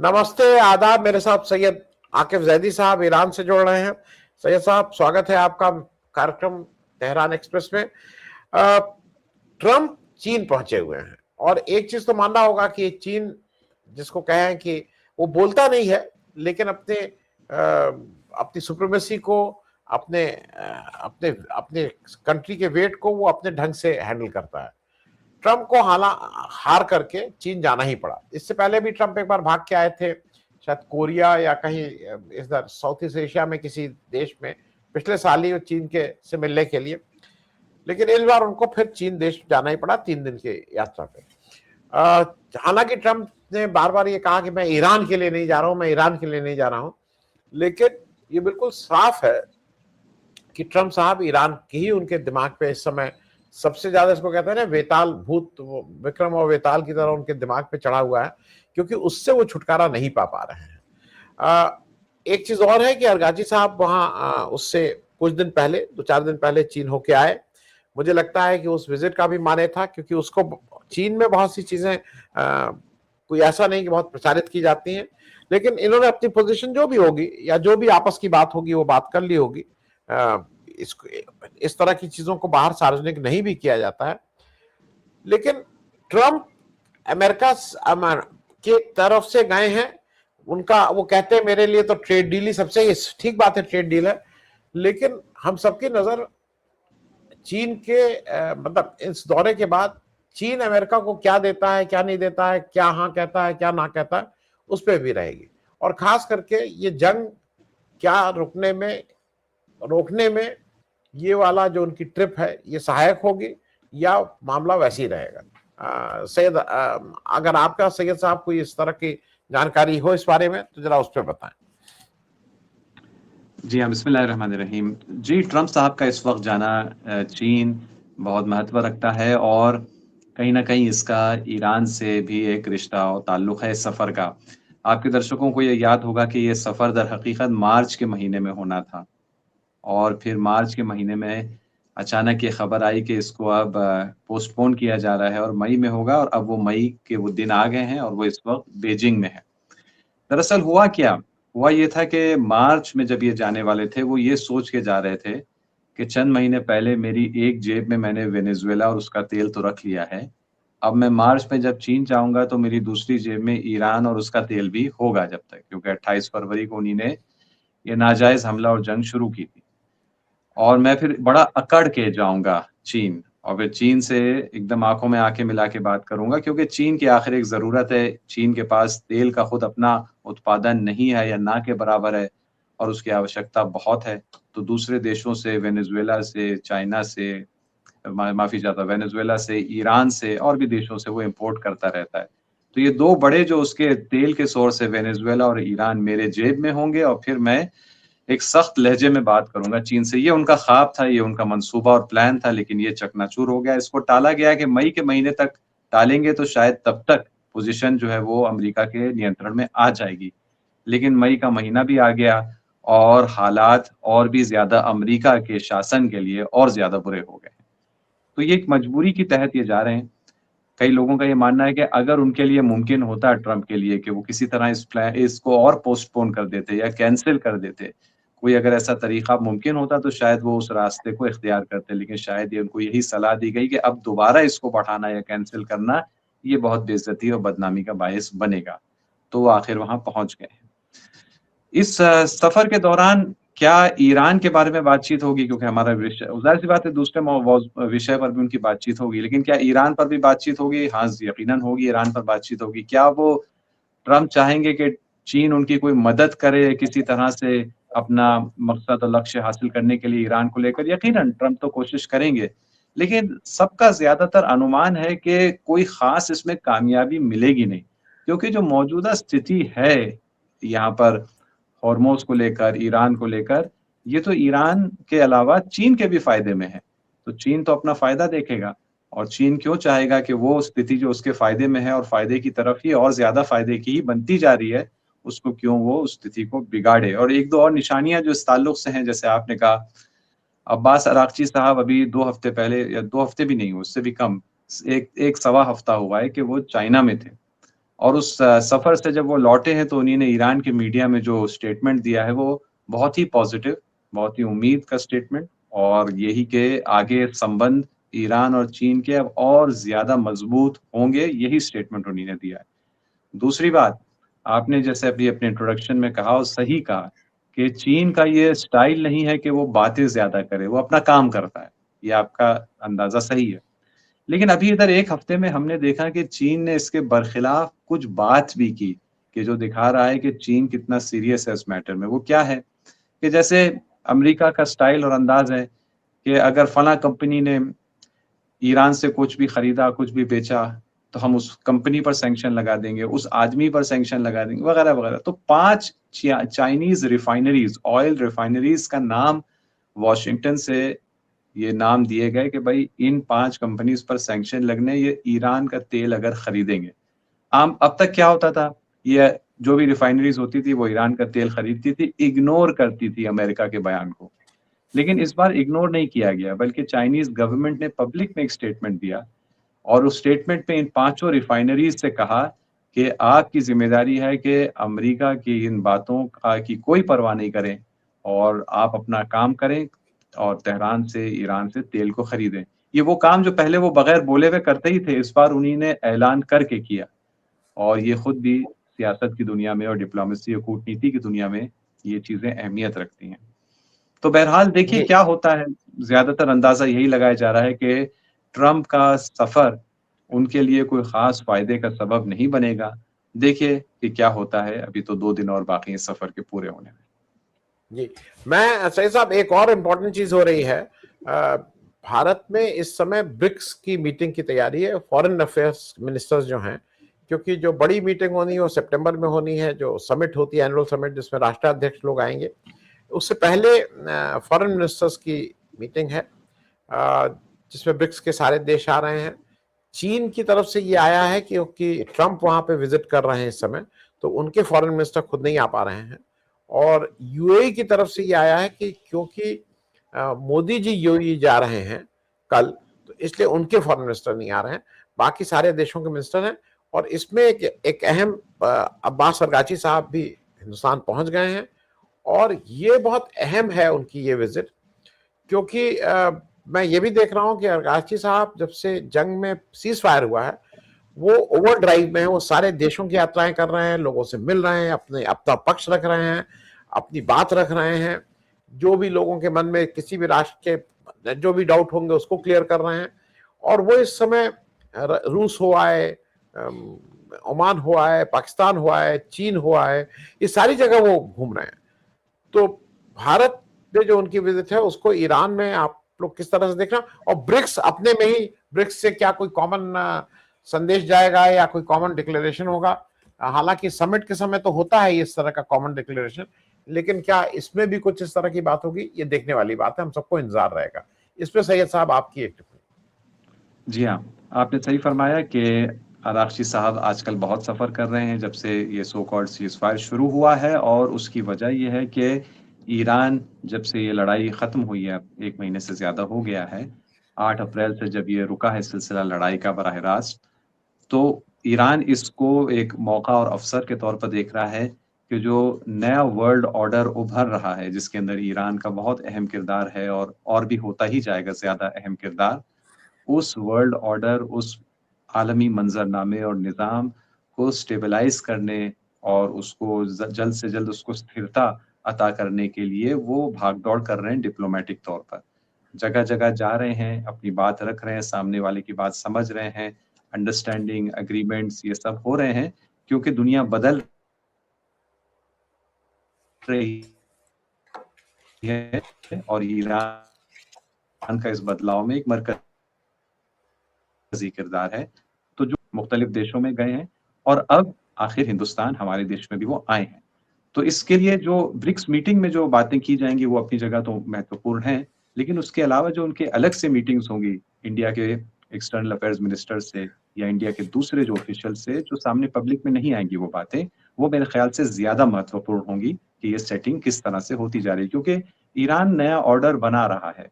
नमस्ते, आदाब। मेरे साथ सैयद आकिफ जैदी साहब ईरान से जुड़ रहे हैं। सैयद साहब, स्वागत है आपका कार्यक्रम तेहरान एक्सप्रेस में। ट्रंप चीन पहुंचे हुए हैं और एक चीज तो मानना होगा कि चीन, जिसको कहें कि वो बोलता नहीं है, लेकिन अपनी सुप्रीमेसी को, अपने अपने अपने कंट्री के वेट को वो अपने ढंग से हैंडल करता है। ट्रंप को हार करके चीन जाना ही पड़ा। इससे पहले भी ट्रंप एक बार भाग के आए थे, शायद कोरिया या कहीं इधर साउथ ईस्ट एशिया में किसी देश में, पिछले साल ही चीन के से मिलने के लिए। लेकिन इस बार उनको फिर चीन देश जाना ही पड़ा 3 दिन की यात्रा पे। हालांकि ट्रंप ने बार बार ये कहा कि मैं ईरान के लिए नहीं जा रहा हूं, मैं ईरान के लिए नहीं जा रहा हूं, लेकिन ये बिल्कुल साफ है कि ट्रंप साहब ईरान की ही उनके दिमाग पे इस समय सबसे ज्यादा, इसको कहते हैं ना, वेताल भूत, विक्रम और वेताल की तरह उनके दिमाग पे चढ़ा हुआ है, क्योंकि उससे वो छुटकारा नहीं पा रहे हैं। एक चीज और है कि अरगाची साहब वहां उससे कुछ दिन पहले, 2-4 दिन पहले चीन होके आए। मुझे लगता है कि उस विजिट का भी माने था, क्योंकि उसको चीन में बहुत सी चीजें कोई ऐसा नहीं कि बहुत प्रचारित की जाती हैं, लेकिन इन्होंने अपनी पोजीशन जो भी होगी या जो भी आपस की बात होगी वो बात कर ली होगी। इसको, इस तरह की चीजों को बाहर सार्वजनिक नहीं भी किया जाता है। लेकिन ट्रंप अमेरिका के तरफ से गए हैं। उनका, वो कहते हैं मेरे लिए तो ट्रेड डील ही सबसे, ठीक बात है, ट्रेड डील है, लेकिन हम सबकी नजर चीन के मतलब इस दौरे के बाद चीन अमेरिका को क्या देता है, क्या नहीं देता है, क्या हाँ कहता है, क्या ना कहता है, उस पर भी रहेगी। और खास करके ये जंग क्या रोकने में ये वाला जो उनकी ट्रिप है ये सहायक होगी या मामला वैसे ही रहेगा। सैयद, अगर आपका सैयद साहब कोई इस तरह की जानकारी हो इस बारे में तो जरा उस पर बताएं। जी हाँ, बिस्मिल्लाहिर्रहमानिर्रहीम। जी, ट्रंप साहब का इस वक्त जाना चीन बहुत महत्व रखता है और कहीं ना कहीं इसका ईरान से भी एक रिश्ता और ताल्लुक़ है इस सफ़र का। आपके दर्शकों को ये याद होगा कि ये सफ़र दर हकीकत मार्च के महीने में होना था और फिर मार्च के महीने में अचानक ये खबर आई कि इसको अब पोस्टपोन किया जा रहा है और मई में होगा, और अब वो मई के वो दिन आ गए हैं और वो इस वक्त बीजिंग में है। दरअसल हुआ क्या? हुआ ये था कि मार्च में जब ये जाने वाले थे, वो ये सोच के जा रहे थे कि चंद महीने पहले मेरी एक जेब में मैंने वेनेज़ुएला और उसका तेल तो रख लिया है। अब मैं मार्च में जब चीन जाऊँगा तो मेरी दूसरी जेब में ईरान और उसका तेल भी होगा जब तक, क्योंकि 28 फरवरी को उन्हीं ने ये नाजायज़ हमला और जंग शुरू की थी। और मैं फिर बड़ा अकड़ के जाऊँगा चीन, और फिर चीन से एकदम आँखों में आँखें मिला के बात करूँगा, क्योंकि चीन की आखिर एक ज़रूरत है। चीन के पास तेल का खुद अपना उत्पादन नहीं है या ना के बराबर है और उसकी आवश्यकता बहुत है। तो दूसरे देशों से, वेनेज़ुएला से, चाइना से, माफ़ी चाहता हूँ, वेनेज़ुएला से, ईरान से और भी देशों से वो इम्पोर्ट करता रहता है। तो ये 2 बड़े जो उसके तेल के सोर्स है, वेनेज़ुएला और ईरान, मेरे जेब में होंगे और फिर मैं एक सख्त लहजे में बात करूँगा चीन से। ये उनका ख्वाब था, ये उनका मंसूबा और प्लान था, लेकिन ये चकनाचूर हो गया। इसको टाला गया कि मई के महीने तक टालेंगे तो शायद तब तक पोज़ीशन जो है वो अमेरिका के नियंत्रण में आ जाएगी। लेकिन मई का महीना भी आ गया और हालात और भी ज़्यादा अमेरिका के शासन के लिए और ज़्यादा बुरे हो गए। तो ये एक मजबूरी के तहत ये जा रहे हैं। कई लोगों का ये मानना है कि अगर उनके लिए मुमकिन होता ट्रंप के लिए कि वो किसी तरह इसको और पोस्टपोन कर देते या कैंसल कर देते, कोई अगर ऐसा तरीका मुमकिन होता तो शायद वो उस रास्ते को इख्तियार करते, लेकिन शायद ये उनको यही सलाह दी गई कि अब दोबारा इसको बढ़ाना या कैंसल करना, ये बहुत बेइज्जती और बदनामी का बायस बनेगा। तो वो आखिर वहाँ पहुँच गए। इस सफ़र के दौरान क्या ईरान के बारे में बातचीत होगी, क्योंकि हमारा विषय, ज़ाहिर-सी बात है दूसरे विषय पर भी उनकी बातचीत होगी, लेकिन क्या ईरान पर भी बातचीत होगी? हाँ, यकीनन होगी, ईरान पर बातचीत होगी। क्या वो ट्रंप चाहेंगे कि चीन उनकी कोई मदद करे किसी तरह से अपना मकसद और लक्ष्य हासिल करने के लिए ईरान को लेकर? यकीनन ट्रंप तो कोशिश करेंगे, लेकिन सबका ज़्यादातर अनुमान है कि कोई ख़ास इसमें कामयाबी मिलेगी नहीं, क्योंकि जो मौजूदा स्थिति है यहाँ पर हॉर्मोज़ को लेकर, ईरान को लेकर, ये तो ईरान के अलावा चीन के भी फ़ायदे में है। तो चीन तो अपना फ़ायदा देखेगा, और चीन क्यों चाहेगा कि वो स्थिति जो उसके फ़ायदे में है और फ़ायदे की तरफ ही और ज़्यादा फ़ायदे की ही बनती जा रही है, उसको क्यों वो उस स्थिति को बिगाड़े। और 1-2 और निशानियाँ जो इस ताल्लुक से हैं, जैसे आपने कहा, अब्बास अराग़ची साहब अभी 2 हफ़्ते पहले, या 2 हफ़्ते भी नहीं, उससे भी कम, 1 सवा हफ़्ता हुआ है कि वो चाइना में थे और उस सफर से जब वो लौटे हैं तो उन्हीं ने ईरान के मीडिया में जो स्टेटमेंट दिया है वो बहुत ही पॉजिटिव, बहुत ही उम्मीद का स्टेटमेंट, और यही के आगे संबंध ईरान और चीन के अब और ज्यादा मजबूत होंगे, यही स्टेटमेंट उन्हीं ने दिया है। दूसरी बात, आपने जैसे अभी अपने इंट्रोडक्शन में कहा और सही कहा कि चीन का ये स्टाइल नहीं है कि वो बातें ज़्यादा करे, वो अपना काम करता है। ये आपका अंदाज़ा सही है। लेकिन अभी इधर 1 हफ्ते में हमने देखा कि चीन ने इसके बरखिलाफ कुछ बात भी की, कि जो दिखा रहा है कि चीन कितना सीरियस है इस मैटर में। वो क्या है कि जैसे अमेरिका का स्टाइल और अंदाज़ है कि अगर फलाँ कंपनी ने ईरान से कुछ भी खरीदा, कुछ भी बेचा, तो हम उस कंपनी पर सैंक्शन लगा देंगे, उस आदमी पर सैंक्शन लगा देंगे, वगैरह-वगैरह। तो 5 चाइनीज़ रिफाइनरीज़, ऑयल रिफाइनरीज़ का नाम वॉशिंगटन से ये नाम दिए गए कि भाई इन 5 कंपनीज़ पर सैंक्शन लगने, ये ईरान का तेल अगर खरीदेंगे। आम अब तक क्या होता था, ये जो भी रिफाइनरीज़ होती थी, वो ईरान का तेल खरीदती थी, इग्नोर करती थी अमेरिका के बयान को। लेकिन इस बार इग्नोर नहीं किया गया, बल्कि चाइनीज़ गवर्नमेंट ने पब्लिक में एक स्टेटमेंट दिया, और उस स्टेटमेंट में इन पाँचों रिफाइनरीज़ से कहा कि आपकी ज़िम्मेदारी है कि अमेरिका की इन बातों की कोई परवाह नहीं करें, और आप अपना काम करें और तेहरान से, ईरान से तेल को खरीदें। ये वो काम जो पहले वो बगैर बोले हुए करते ही थे, इस बार उन्हीं ने ऐलान करके किया, और ये खुद भी सियासत की दुनिया में और डिप्लोमेसी और कूटनीति की दुनिया में ये चीज़ें अहमियत रखती हैं। तो बहरहाल देखिए जी। क्या होता है, ज़्यादातर अंदाज़ा यही लगाया जा रहा है कि ट्रम्प का सफ़र उनके लिए कोई ख़ास फ़ायदे का सबब नहीं बनेगा। देखिए कि क्या होता है, अभी तो 2 दिन और बाकी हैं इस सफ़र के पूरे होने में। जी, मैं सही साहब, एक और इम्पोर्टेंट चीज हो रही है। भारत में इस समय ब्रिक्स की मीटिंग की तैयारी है, फॉरेन अफेयर्स मिनिस्टर्स जो हैं, क्योंकि जो बड़ी मीटिंग होनी है वो सितंबर में होनी है, जो समिट होती है एनुअल समिट, जिसमें राष्ट्राध्यक्ष लोग आएंगे। उससे पहले फॉरेन मिनिस्टर्स की मीटिंग है, अ, जिसमें ब्रिक्स के सारे देश आ रहे हैं। चीन की तरफ से ये आया है कि क्योंकि ट्रंप वहां पे विजिट कर रहे हैं इस समय, तो उनके फॉरेन मिनिस्टर खुद नहीं आ पा रहे हैं। और यूएई की तरफ से ये आया है कि क्योंकि मोदी जी यूएई जा रहे हैं कल, तो इसलिए उनके फॉरेन मिनिस्टर नहीं आ रहे हैं, बाकी सारे देशों के मिनिस्टर हैं। और इसमें एक अहम, अब्बास अरगाची साहब भी हिंदुस्तान पहुंच गए हैं, और ये बहुत अहम है उनकी ये विजिट, क्योंकि मैं ये भी देख रहा हूं कि अरगाची साहब जब से जंग में सीज फायर हुआ है, वो ओवर ड्राइव में है, वो सारे देशों की यात्राएं कर रहे हैं, लोगों से मिल रहे हैं, अपने अपना पक्ष रख रहे हैं, अपनी बात रख रहे हैं, जो भी लोगों के मन में किसी भी राष्ट्र के जो भी डाउट होंगे उसको क्लियर कर रहे हैं। और वो इस समय रूस हो आए, ओमान हो आए, पाकिस्तान हो आए, चीन हो आए, ये सारी जगह वो घूम रहे हैं। तो भारत में जो उनकी विजिट है उसको ईरान में आप लोग किस तरह से देख रहे हैं? और ब्रिक्स अपने में ही, ब्रिक्स से क्या कोई कॉमन संदेश जाएगा या कोई कॉमन डिक्लेरेशन होगा? हालांकि समिट के समय तो होता है इस तरह का कॉमन डिक्लेरेशन, लेकिन क्या इसमें भी कुछ इस तरह की बात होगी? ये देखने वाली बात है, हम सबको इंतजार रहेगा। इस पे सैयद साहब आपकी एक टिप्पणी। जी हाँ, आपने सही फरमाया कि आराग़ची साहब आजकल बहुत सफ़र कर रहे हैं जब से ये सो कॉल्ड सीज़फायर शुरू हुआ है, और उसकी वजह ये है कि ईरान, जब से ये लड़ाई ख़त्म हुई है, 1 महीने से ज़्यादा हो गया है, 8 अप्रैल से जब ये रुका है सिलसिला लड़ाई का बराह रास्त, तो ईरान इसको एक मौका और अवसर के तौर पर देख रहा है कि जो नया वर्ल्ड ऑर्डर उभर रहा है, जिसके अंदर ईरान का बहुत अहम किरदार है और भी होता ही जाएगा ज़्यादा अहम किरदार, उस वर्ल्ड ऑर्डर, उस आलमी मंज़रनामे और निज़ाम को स्टेबलाइज़ करने और उसको जल्द से जल्द उसको स्थिरता अता करने के लिए वो भाग-दौड़ कर रहे हैं डिप्लोमैटिक तौर पर। जगह-जगह जा रहे हैं, अपनी बात रख रहे हैं, सामने वाले की बात समझ रहे हैं, अंडरस्टैंडिंग, एग्रीमेंट्स ये सब हो रहे हैं, क्योंकि दुनिया बदल रही है, और ईरान का इस बदलाव में एक मरकज़ी किरदार है। तो जो मुख्तलिफ देशों में गए हैं, और अब आखिर हिंदुस्तान, हमारे देश में भी वो आए हैं। तो इसके लिए जो ब्रिक्स मीटिंग में जो बातें की जाएँगी वो अपनी जगह तो महत्वपूर्ण हैं, लेकिन उसके अलावा जो उनके अलग से मीटिंग्स होंगी इंडिया के एक्सटर्नल अफेयर्स मिनिस्टर से या इंडिया के दूसरे जो ऑफिशियल से, जो सामने पब्लिक में नहीं आएँगी वो बातें, वो मेरे ख़्याल से ज़्यादा महत्वपूर्ण होंगी कि ये सेटिंग किस तरह से होती जा रही है। क्योंकि ईरान नया ऑर्डर बना रहा है,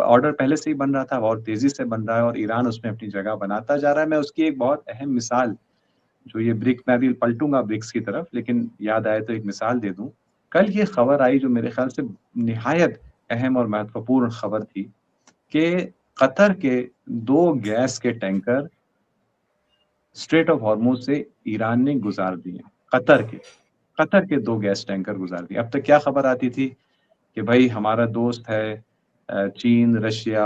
ऑर्डर पहले से ही बन रहा था और तेज़ी से बन रहा है, और ईरान उसमें अपनी जगह बनाता जा रहा है। मैं उसकी एक बहुत अहम मिसाल जो ये ब्रिक, मैं अभी पलटूंगा ब्रिक्स की तरफ, लेकिन याद आए तो एक मिसाल दे दूं। कल ये खबर आई जो मेरे ख्याल से निहायत अहम और महत्वपूर्ण खबर थी कि कतर के 2 गैस के टैंकर स्ट्रेट ऑफ हॉर्मुज से ईरान ने गुजार दिए। कतर के 2 गैस टैंकर गुजार दिए। अब तक क्या खबर आती थी कि भाई हमारा दोस्त है चीन, रशिया,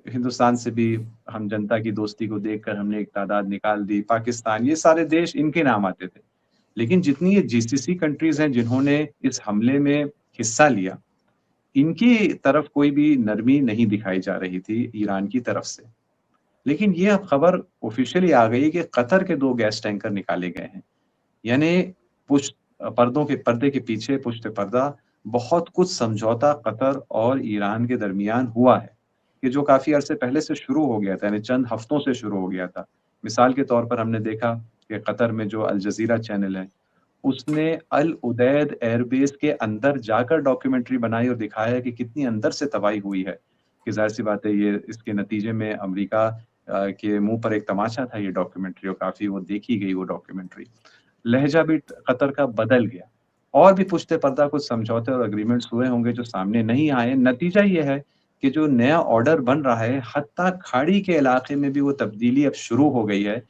हिंदुस्तान से भी हम जनता की दोस्ती को देखकर हमने एक तादाद निकाल दी, पाकिस्तान, ये सारे देश इनके नाम आते थे। लेकिन जितनी ये जीसीसी कंट्रीज हैं जिन्होंने इस हमले में हिस्सा लिया, इनकी तरफ कोई भी नरमी नहीं दिखाई जा रही थी ईरान की तरफ से। लेकिन ये अब खबर ऑफिशियली आ गई कि कतर के 2 गैस टैंकर निकाले गए हैं। यानी पुष्ट पर्दे के पीछे पुष्ट पर्दा बहुत कुछ समझौता कतर और ईरान के दरमियान हुआ है, कि जो काफ़ी अरसे पहले से शुरू हो गया था, यानी चंद हफ्तों से शुरू हो गया था। मिसाल के तौर पर हमने देखा कि कतर में जो अल जज़ीरा चैनल है, उसने अल उदैद एयरबेस के अंदर जाकर डॉक्यूमेंट्री बनाई और दिखाया कि कितनी अंदर से तबाही हुई है, कि ज़ाहिर-सी बात है ये इसके नतीजे में अमेरिका के मुँह पर एक तमाचा था ये डॉक्यूमेंट्री, और काफ़ी वो देखी गई वो डॉक्यूमेंट्री। लहजा भी कतर का बदल गया, और भी पुश्ते पर्दा कुछ समझौते और एग्रीमेंट्स हुए होंगे जो सामने नहीं आए। नतीजा ये है कि जो नया ऑर्डर बन रहा है, हत्ता खाड़ी के इलाके में भी वो तब्दीली अब शुरू हो गई है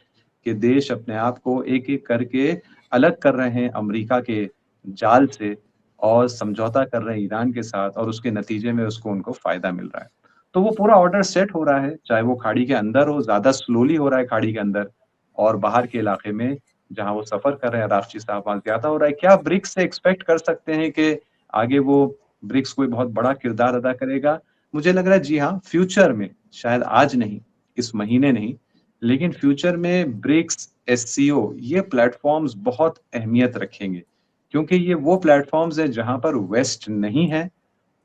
कि देश अपने आप को एक-एक करके अलग कर रहे हैं अमेरिका के जाल से, और समझौता कर रहे हैं ईरान के साथ, और उसके नतीजे में उनको फ़ायदा मिल रहा है। तो वो पूरा ऑर्डर सेट हो रहा है, चाहे वो खाड़ी के अंदर हो, ज़्यादा स्लोली हो रहा है खाड़ी के अंदर, और बाहर के इलाके में जहाँ वो सफ़र कर रहे हैं राष्ट्रीय साहब, वहाँ ज़्यादा हो रहा है। क्या ब्रिक्स से एक्सपेक्ट कर सकते हैं कि आगे वो ब्रिक्स कोई बहुत बड़ा किरदार अदा करेगा? मुझे लग रहा है जी हाँ, फ्यूचर में, शायद आज नहीं, इस महीने नहीं, लेकिन फ्यूचर में ब्रिक्स, एससीओ, ये प्लेटफ़ॉर्म्स बहुत अहमियत रखेंगे, क्योंकि ये वो प्लेटफ़ॉर्म्स हैं जहाँ पर वेस्ट नहीं है,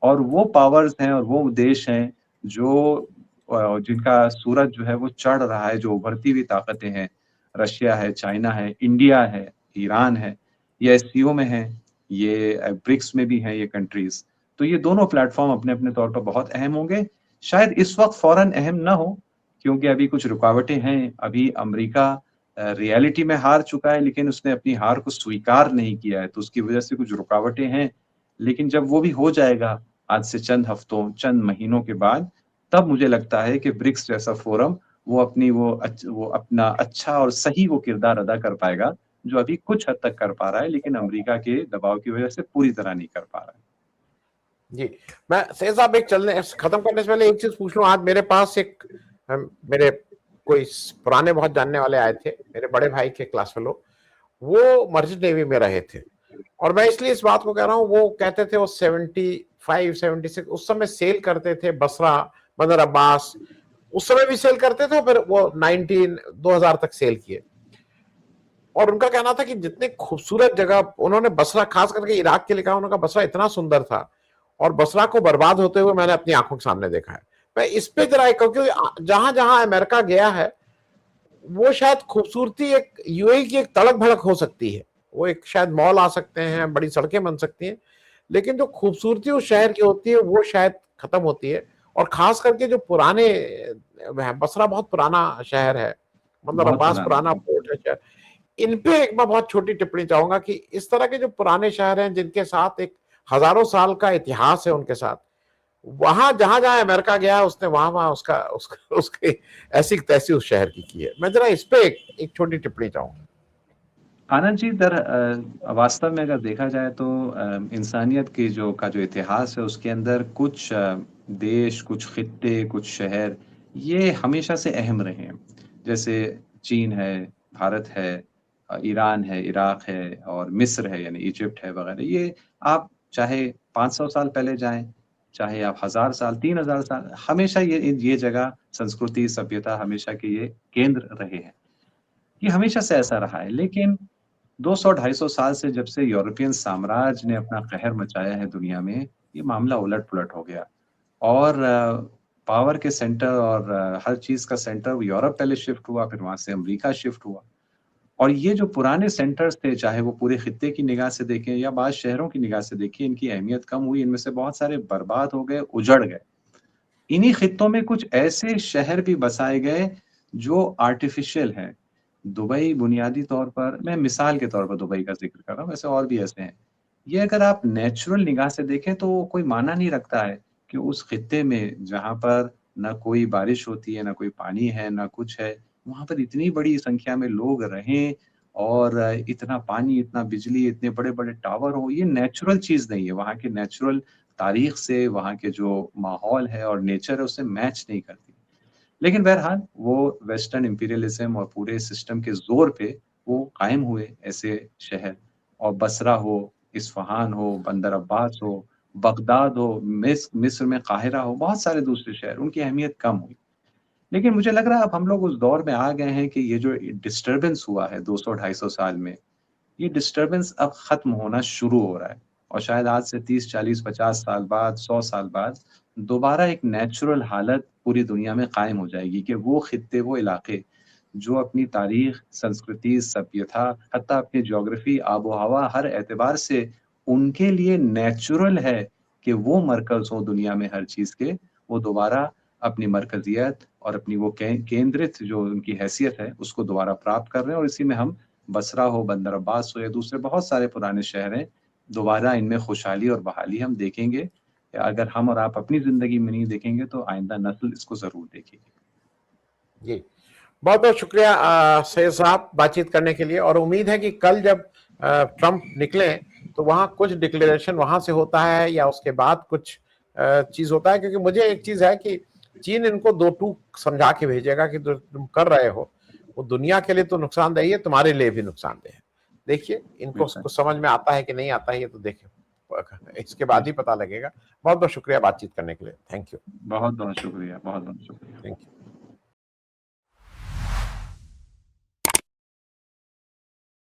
और वो पावर्स हैं और वो देश हैं जो जिनका सूरज जो है वो चढ़ रहा है, जो उभरती हुई ताकतें हैं। रशिया है, चाइना है, इंडिया है, ईरान है, ये एससीओ में हैं, ये ब्रिक्स में भी हैं ये कंट्रीज़। तो ये दोनों प्लेटफ़ॉर्म अपने-अपने तौर पर बहुत अहम होंगे। शायद इस वक़्त फ़ौरन अहम ना हो, क्योंकि अभी कुछ रुकावटें हैं। अभी अमेरिका रियलिटी में हार चुका है, लेकिन उसने अपनी हार को स्वीकार नहीं किया है, तो उसकी वजह से कुछ रुकावटें हैं। लेकिन जब वो भी हो जाएगा, आज से चंद हफ्तों, चंद महीनों के बाद, तब मुझे लगता है कि ब्रिक्स जैसा फ़ोरम वो अपना अच्छा और सही वो किरदार अदा कर पाएगा, जो अभी कुछ हद तक कर पा रहा है, लेकिन अमेरिका के दबाव की वजह से पूरी तरह नहीं कर पा रहा है। जी, मैं सैयद साहब एक खत्म करने से पहले एक चीज पूछ लूं। आज मेरे पास मेरे कोई पुराने बहुत जानने वाले आए थे, मेरे बड़े भाई के क्लास फेलो, वो मर्चेंट नेवी में रहे थे, और मैं इसलिए इस बात को कह रहा हूँ, वो कहते थे वो 75 76 उस समय सेल करते थे बसरा, बंदर अब्बास, उस समय भी सेल करते थे, फिर वो 2000 तक सेल किए। और उनका कहना था कि जितने खूबसूरत जगह उन्होंने बसरा, खास करके इराक के लिए कहा, उनका बसरा इतना सुंदर था, और बसरा को बर्बाद होते हुए मैंने अपनी आंखों के सामने देखा है। मैं इस पे जरा, क्योंकि जहां जहां अमेरिका गया है, वो शायद खूबसूरती एक यूएई की एक तड़क भड़क हो सकती है, वो एक शायद मॉल आ सकते हैं, बड़ी सड़कें बन सकती हैं, लेकिन जो खूबसूरती उस शहर की होती है वो शायद खत्म होती है। और खास करके जो पुराने, बसरा बहुत पुराना शहर है, मतलब बहुत अब्बास पुराना पुराना है। पोर्ट है शहर। इन पे एक मैं बहुत छोटी टिप्पणी चाहूंगा कि इस तरह के जो पुराने शहर हैं, जिनके साथ एक हजारों साल का इतिहास है उनके साथ, वहां जहां जहां अमेरिका गया है, उसने वहां वहां उसका उसका उसके ऐसी तैसी उस शहर की है। मैं जरा इस पे एक छोटी टिप्पणी चाहूंगा। आनंद जी, वास्तव में अगर देखा जाए तो इंसानियत की जो इतिहास है उसके अंदर कुछ देश, कुछ खित्ते, कुछ शहर, ये हमेशा से अहम रहे हैं। जैसे चीन है, भारत है, ईरान है, इराक है, और मिस्र है यानी इजिप्ट है वगैरह। ये आप चाहे 500 साल पहले जाएँ, चाहे आप 1000 साल, 3000 साल, हमेशा ये जगह, संस्कृति, सभ्यता हमेशा के ये केंद्र रहे हैं। ये हमेशा से ऐसा रहा है। लेकिन 200-250 साल से जब से यूरोपियन साम्राज्य ने अपना कहर मचाया है दुनिया में, ये मामला उलट-पुलट हो गया, और पावर के सेंटर और हर चीज़ का सेंटर यूरोप पहले शिफ्ट हुआ, फिर वहाँ से अमेरिका शिफ्ट हुआ। और ये जो पुराने सेंटर्स थे, चाहे वो पूरे खित्ते की निगाह से देखें या बाद शहरों की निगाह से देखें, इनकी अहमियत कम हुई, इनमें से बहुत सारे बर्बाद हो गए, उजड़ गए। इन्हीं खित्तों में कुछ ऐसे शहर भी बसाए गए जो आर्टिफ़िशियल हैं, दुबई बुनियादी तौर पर, मैं मिसाल के तौर पर दुबई का ज़िक्र कर रहा हूँ, वैसे और भी ऐसे हैं। ये अगर आप नेचुरल निगाह से देखें तो कोई मायना नहीं रखता है कि उस खित्ते में जहाँ पर ना कोई बारिश होती है, ना कोई पानी है, ना कुछ है, वहाँ पर इतनी बड़ी संख्या में लोग रहें और इतना पानी, इतना बिजली, इतने बड़े-बड़े टावर हो, ये नेचुरल चीज़ नहीं है। वहाँ के नेचुरल तारीख से, वहाँ के जो माहौल है और नेचर है, उससे मैच नहीं करती। लेकिन बहरहाल वो वेस्टर्न इम्पीरियलिज़्म और पूरे सिस्टम के ज़ोर पे वो कायम हुए ऐसे शहर, और बसरा हो, इस्फ़हान हो, बंदर अब्बास हो, बगदाद हो, मिस्र में काहिरा हो, बहुत सारे दूसरे शहर, उनकी अहमियत कम हुई। लेकिन मुझे लग रहा है अब हम लोग उस दौर में आ गए हैं कि ये जो डिस्टर्बेंस हुआ है 200-250 साल में, ये डिस्टर्बेंस अब खत्म होना शुरू हो रहा है, और शायद आज से 30, 40, 50 साल बाद, 100 साल बाद दोबारा एक नेचुरल हालत पूरी दुनिया में कायम हो जाएगी कि वो खित्ते, वो इलाके जो अपनी तारीख, संस्कृति, सभ्यता, हत्ता अपनी ज्योग्राफी, आबो-हवा, हर एतबार से उनके लिए नेचुरल है कि वो मरकज़ हों दुनिया में हर चीज़ के, वो दोबारा अपनी मरकज़ियत और अपनी वो केंद्रित जो उनकी हैसियत है, उसको दोबारा प्राप्त कर रहे हैं, और इसी में हम बसरा हो, बंदर अब्बास हो या दूसरे बहुत सारे पुराने शहर हैं, दोबारा इनमें खुशहाली और बहाली हम देखेंगे। अगर हम और आप अपनी ज़िंदगी में नहीं देखेंगे तो आइंदा नस्ल इसको ज़रूर देखेगी। जी, बहुत-बहुत शुक्रिया सैयद साहब बातचीत करने के लिए, और उम्मीद है कि कल जब ट्रंप निकलें तो वहाँ कुछ डिक्लेरेशन वहाँ से होता है या उसके बाद कुछ चीज़ होता है, क्योंकि मुझे एक चीज़ है कि चीन इनको दो टूक समझा के भेजेगा कि जो तुम कर रहे हो वो दुनिया के लिए तो नुकसानदेही है, तुम्हारे लिए भी नुकसानदेह है। देखिए इनको बेशक, कुछ समझ में आता है कि नहीं आता है, ये तो देखिए इसके बाद ही बेशक। पता लगेगा। बहुत-बहुत शुक्रिया बातचीत करने के लिए। Thank you. बहुत-बहुत शुक्रिया, बहुत-बहुत शुक्रिया। Thank you.